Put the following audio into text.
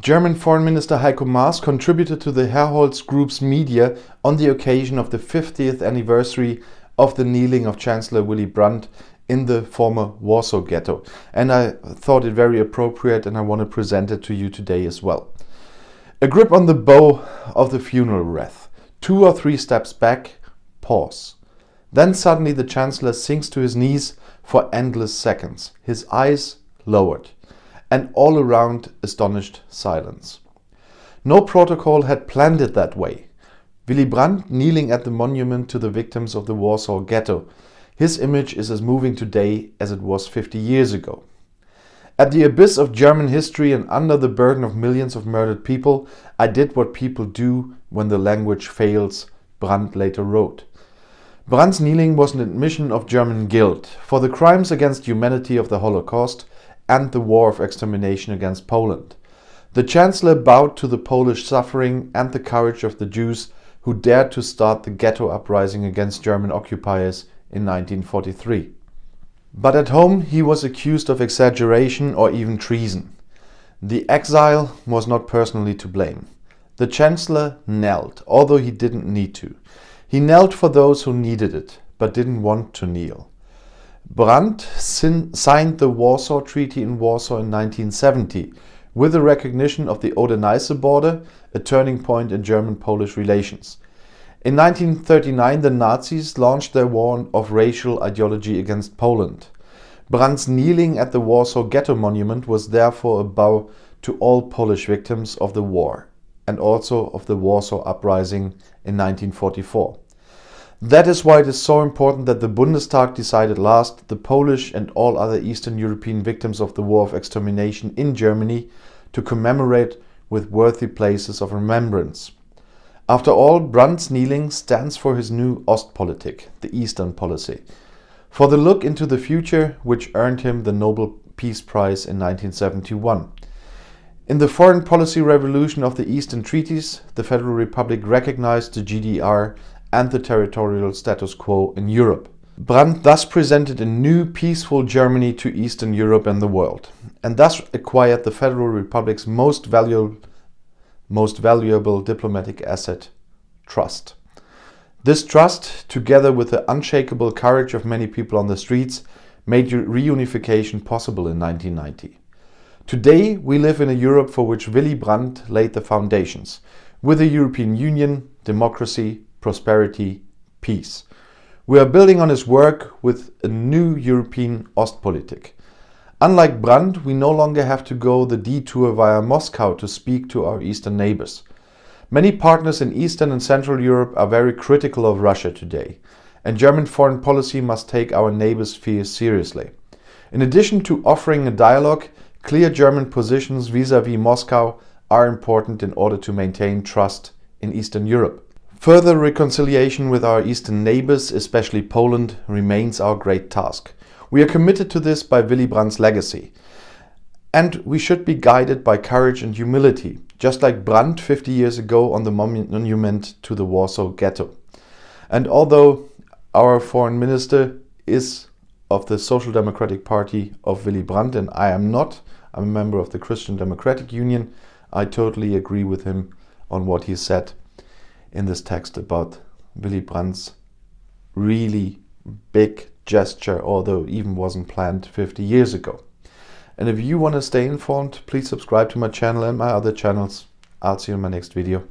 German Foreign Minister Heiko Maas contributed to the Herholz Group's media on the occasion of the 50th anniversary of the kneeling of Chancellor Willy Brandt in the former Warsaw ghetto. And I thought it very appropriate, and I want to present it to you today as well. A grip on the bow of the funeral wreath. 2 or 3 steps back, pause. Then suddenly the Chancellor sinks to his knees for endless seconds, his eyes lowered, and all around astonished silence. No protocol had planned it that way. Willy Brandt kneeling at the monument to the victims of the Warsaw ghetto. His image is as moving today as it was 50 years ago. At the abyss of German history and under the burden of millions of murdered people, I did what people do when the language fails, Brandt later wrote. Brandt's kneeling was an admission of German guilt for the crimes against humanity of the Holocaust and the war of extermination against Poland. The Chancellor bowed to the Polish suffering and the courage of the Jews who dared to start the ghetto uprising against German occupiers in 1943. But at home he was accused of exaggeration or even treason. The exile was not personally to blame. The Chancellor knelt, although he didn't need to. He knelt for those who needed it, but didn't want to kneel. Brandt signed the Warsaw Treaty in Warsaw in 1970 with the recognition of the Oder-Neisse border, a turning point in German-Polish relations. In 1939, the Nazis launched their war of racial ideology against Poland. Brandt's kneeling at the Warsaw Ghetto monument was therefore a bow to all Polish victims of the war and also of the Warsaw Uprising in 1944. That is why it is so important that the Bundestag decided last the Polish and all other Eastern European victims of the war of extermination in Germany to commemorate with worthy places of remembrance. After all, Brandt's kneeling stands for his new Ostpolitik, the Eastern policy, for the look into the future which earned him the Nobel Peace Prize in 1971. In the foreign policy revolution of the Eastern Treaties, the Federal Republic recognized the GDR and the territorial status quo in Europe. Brandt thus presented a new peaceful Germany to Eastern Europe and the world, and thus acquired the Federal Republic's most valuable diplomatic asset, trust. This trust, together with the unshakable courage of many people on the streets, made reunification possible in 1990. Today we live in a Europe for which Willy Brandt laid the foundations, with the European Union, democracy, prosperity, peace. We are building on his work with a new European Ostpolitik. Unlike Brandt, we no longer have to go the detour via Moscow to speak to our eastern neighbors. Many partners in Eastern and Central Europe are very critical of Russia today, and German foreign policy must take our neighbors' fears seriously. In addition to offering a dialogue, clear German positions vis-à-vis Moscow are important in order to maintain trust in Eastern Europe. Further reconciliation with our eastern neighbors, especially Poland, remains our great task. We are committed to this by Willy Brandt's legacy. And we should be guided by courage and humility, just like Brandt 50 years ago on the monument to the Warsaw Ghetto. And although our foreign minister is of the Social Democratic Party of Willy Brandt, and I am not, I'm a member of the Christian Democratic Union, I totally agree with him on what he said in this text about Willy Brandt's really big gesture, although it even wasn't planned 50 years ago. And if you want to stay informed, please subscribe to my channel and my other channels. I'll see you in my next video.